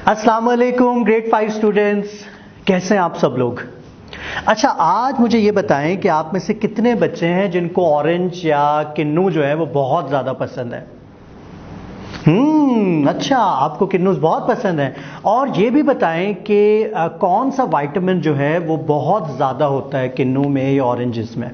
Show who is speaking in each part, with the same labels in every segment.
Speaker 1: अस्सलाम वालेकुम grade 5 students, कैसे हैं आप सब लोग। अच्छा, आज मुझे ये बताएं कि आप में से कितने बच्चे हैं जिनको ऑरेंज या किन्नू जो है वो बहुत ज़्यादा पसंद है। अच्छा, आपको किन्नूज बहुत पसंद है। और ये भी बताएं कि कौन सा विटामिन जो है वो बहुत ज़्यादा होता है किन्नू में या ऑरेंजेस में।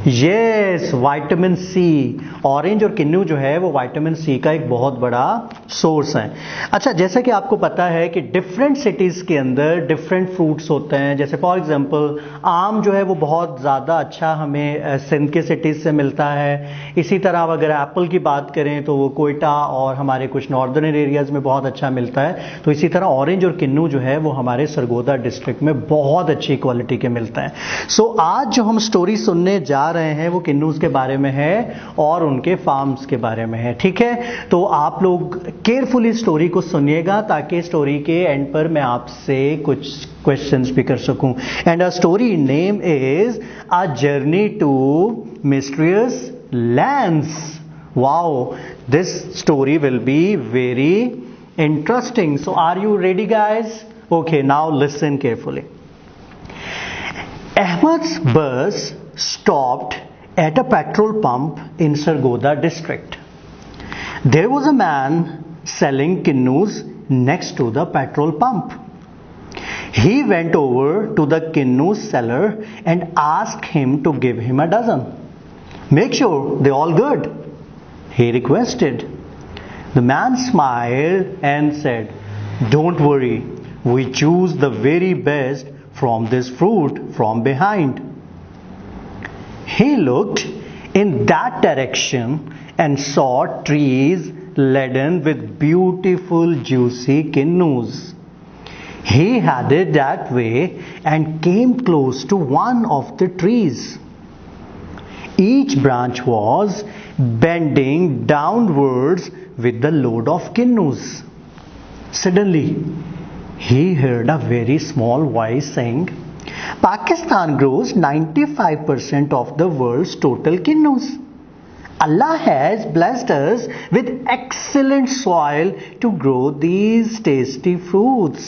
Speaker 1: Yes, vitamin C. ऑरेंज और किन्नू जो है वो विटामिन सी का एक बहुत बड़ा सोर्स है। अच्छा, जैसा कि आपको पता है कि डिफरेंट सिटीज़ के अंदर डिफरेंट फ्रूट्स होते हैं। जैसे फॉर एग्जांपल आम जो है वो बहुत ज़्यादा अच्छा हमें सिंध के सिटीज़ से मिलता है। इसी तरह अगर एप्पल की बात करें तो वो कोयटा और हमारे कुछ नॉर्दर्न एरियाज़ में बहुत अच्छा मिलता है। तो इसी तरह ऑरेंज और किन्नू जो है वो हमारे सरगोदा डिस्ट्रिक्ट में बहुत अच्छी क्वालिटी के मिलते हैं। सो आज जो हम स्टोरी सुनने जा रहे हैं वो किन्नूज के बारे में है और उनके फार्म्स के बारे में है। ठीक है, तो आप लोग केयरफुली स्टोरी को सुनिएगा ताकि स्टोरी के एंड पर मैं आपसे कुछ क्वेश्चंस भी कर सकूं। And a story name is a journey to mysterious lands. Wow, this story will be very interesting. So are you ready, guys? Okay, now listen carefully. Ahmed's bus stopped at a petrol pump in Sargodha district. There was a man selling kinnus next to the petrol pump. He went over to the kinnu seller and asked him to give him a dozen. Make sure they're all good, he requested. The man smiled and said, "Don't worry, we choose the very best from this fruit from behind." He looked in that direction and saw trees laden with beautiful juicy kinnus. He headed that way and came close to one of the trees. Each branch was bending downwards with the load of kinnus. Suddenly, he heard a very small voice saying, "Pakistan grows 95% of the world's total kinnus. Allah has blessed us with excellent soil to grow these tasty fruits.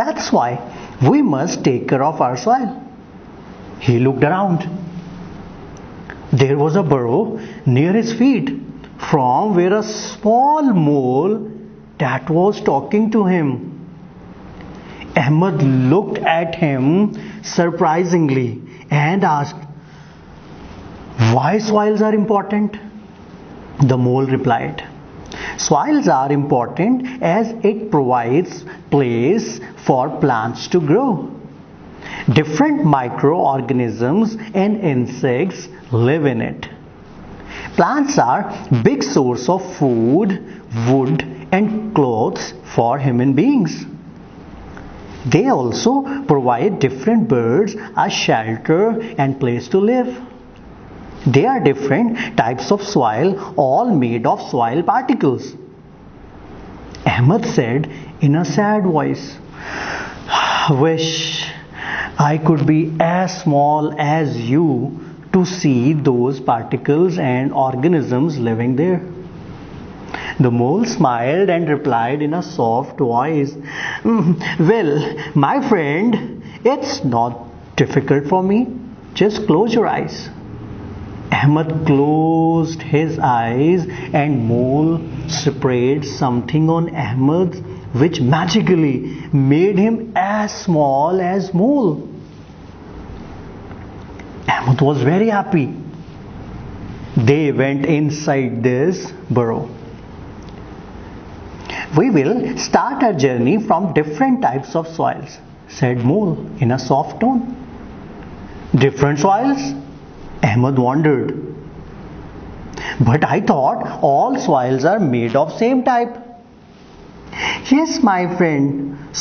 Speaker 1: That's why we must take care of our soil." He looked around. There was a burrow near his feet, from where a small mole that was talking to him. Ahmed looked at him surprisingly and asked, "Why soils are important?" The mole replied, "Soils are important as it provides place for plants to grow. Different microorganisms and insects live in it. Plants are big source of food, wood and clothes for human beings. They also provide different birds a shelter and place to live. They are different types of soil, all made of soil particles." Ahmed said in a sad voice, "Wish I could be as small as you to see those particles and organisms living there." The mole smiled and replied in a soft voice, "Well, my friend, it's not difficult for me. Just close your eyes." Ahmed closed his eyes and mole sprayed something on Ahmed which magically made him as small as mole. Ahmed was very happy. They went inside this burrow. "We will start our journey from different types of soils," said Mole in a soft tone. "Different soils?" Ahmed wondered. "But I thought all soils are made of same type." "Yes, my friend,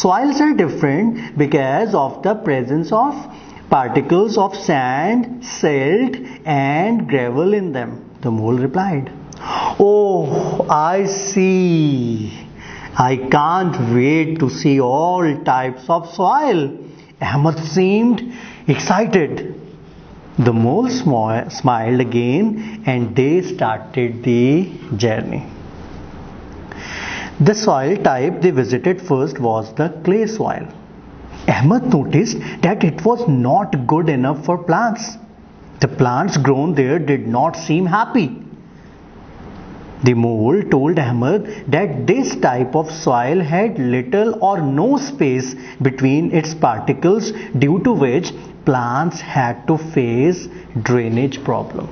Speaker 1: soils are different because of the presence of particles of sand, silt and gravel in them," the mole replied. "Oh, I see. I can't wait to see all types of soil." Ahmed seemed excited. The mole smiled again and they started the journey. The soil type they visited first was the clay soil. Ahmed noticed that it was not good enough for plants. The plants grown there did not seem happy. The mole told Ahmed that this type of soil had little or no space between its particles, due to which plants had to face drainage problem.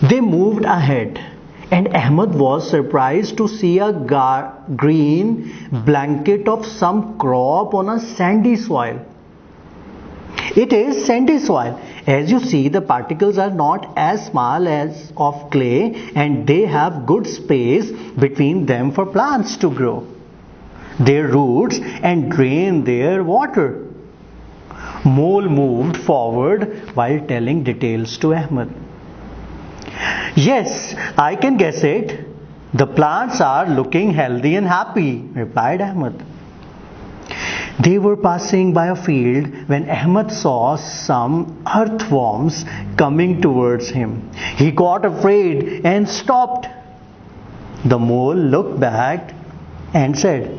Speaker 1: They moved ahead, and Ahmed was surprised to see a green blanket of some crop on a sandy soil. It is sandy soil. As you see, the particles are not as small as of clay, and they have good space between them for plants to grow their roots and drain their water. Mole moved forward while telling details to Ahmed. Yes, I can guess it. The plants are looking healthy and happy, replied Ahmed. They were passing by a field when Ahmed saw some earthworms coming towards him. He got afraid and stopped. The mole looked back and said,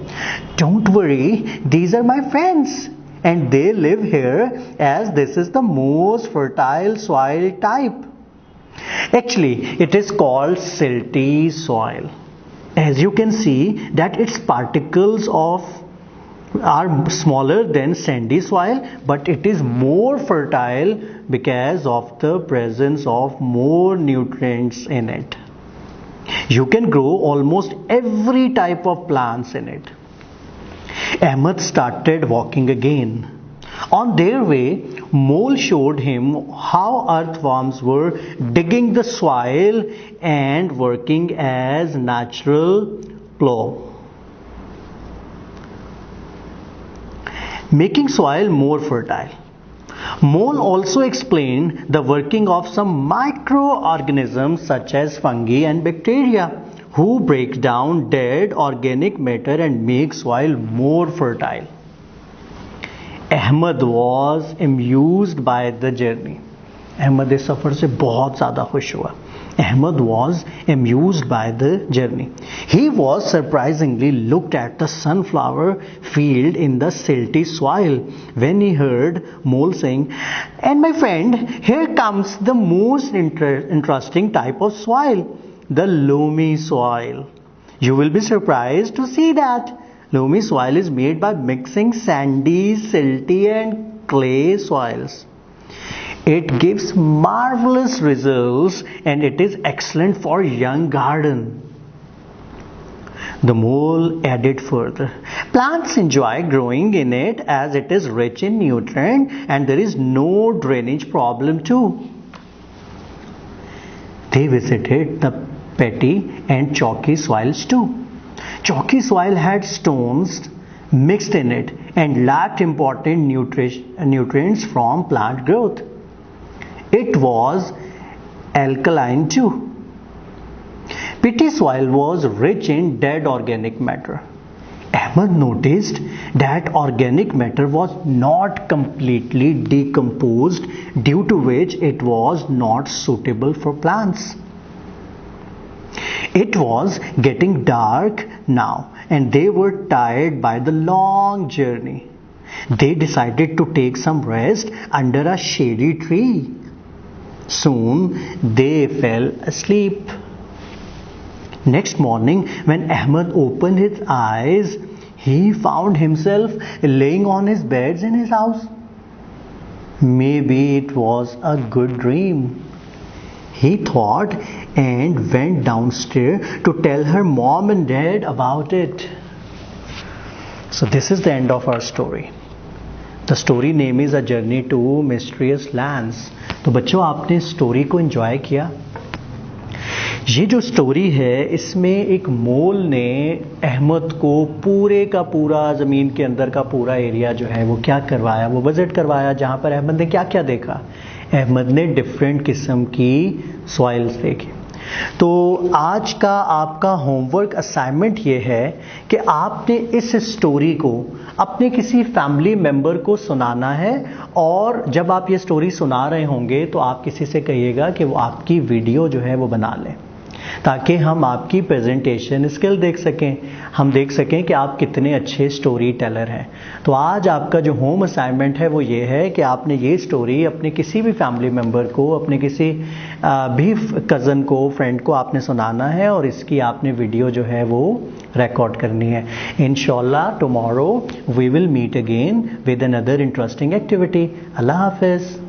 Speaker 1: "Don't worry, these are my friends, and they live here as this is the most fertile soil type. Actually, it is called silty soil. As you can see that its particles are smaller than sandy soil, but it is more fertile because of the presence of more nutrients in it. You can grow almost every type of plants in it." Ahmed started walking again. On their way, Mole showed him how earthworms were digging the soil and working as natural plow, making soil more fertile. Mole also explained the working of some microorganisms such as fungi and bacteria, who break down dead organic matter and make soil more fertile. Ahmed was amused by the journey. Ahmed इस सफ़र से बहुत ज़्यादा खुश हुआ. Ahmed was amused by the journey. He was surprisingly looked at the sunflower field in the silty soil when he heard Mole saying, "And my friend, here comes the most interesting type of soil, the loamy soil. You will be surprised to see that. Loamy soil is made by mixing sandy, silty and clay soils. It gives marvelous results and it is excellent for young garden." The mole added further, "Plants enjoy growing in it as it is rich in nutrient and there is no drainage problem too." They visited the petty and chalky soils too. Chalky soil had stones mixed in it and lacked important nutrients from plant growth. It was alkaline too. Peaty soil was rich in dead organic matter. Ahmed noticed that organic matter was not completely decomposed, due to which it was not suitable for plants. It was getting dark now and they were tired by the long journey. They decided to take some rest under a shady tree. Soon they fell asleep. Next morning, when Ahmed opened his eyes, he found himself laying on his bed in his house. Maybe it was a good dream, he thought, and went downstairs to tell her mom and dad about it. So this is the end of our story. The story name is A Journey to Mysterious Lands. तो बच्चों, आपने story को enjoy किया? ये जो story है, इसमें एक मोल ने अहमद को पूरे का पूरा ज़मीन के अंदर का पूरा एरिया जो है वो क्या करवाया, वो विज़िट करवाया, जहाँ पर अहमद ने क्या क्या देखा. अहमद ने डिफरेंट किस्म की सॉइल्स देखी. तो आज का आपका होमवर्क असाइनमेंट ये है कि आपने इस स्टोरी को अपने किसी फैमिली मेम्बर को सुनाना है, और जब आप ये स्टोरी सुना रहे होंगे तो आप किसी से कहिएगा कि वो आपकी वीडियो जो है वो बना लें. ताकि हम आपकी प्रेजेंटेशन स्किल देख सकें, हम देख सकें कि आप कितने अच्छे स्टोरी टेलर हैं। तो आज आपका जो होम असाइनमेंट है वो ये है कि आपने ये स्टोरी अपने किसी भी फैमिली मेम्बर को, अपने किसी भी कज़न को, फ्रेंड को आपने सुनाना है और इसकी आपने वीडियो जो है वो रिकॉर्ड करनी है। इंशाल्लाह tomorrow we will meet again with another interesting activity. अल्लाह हाफिज़।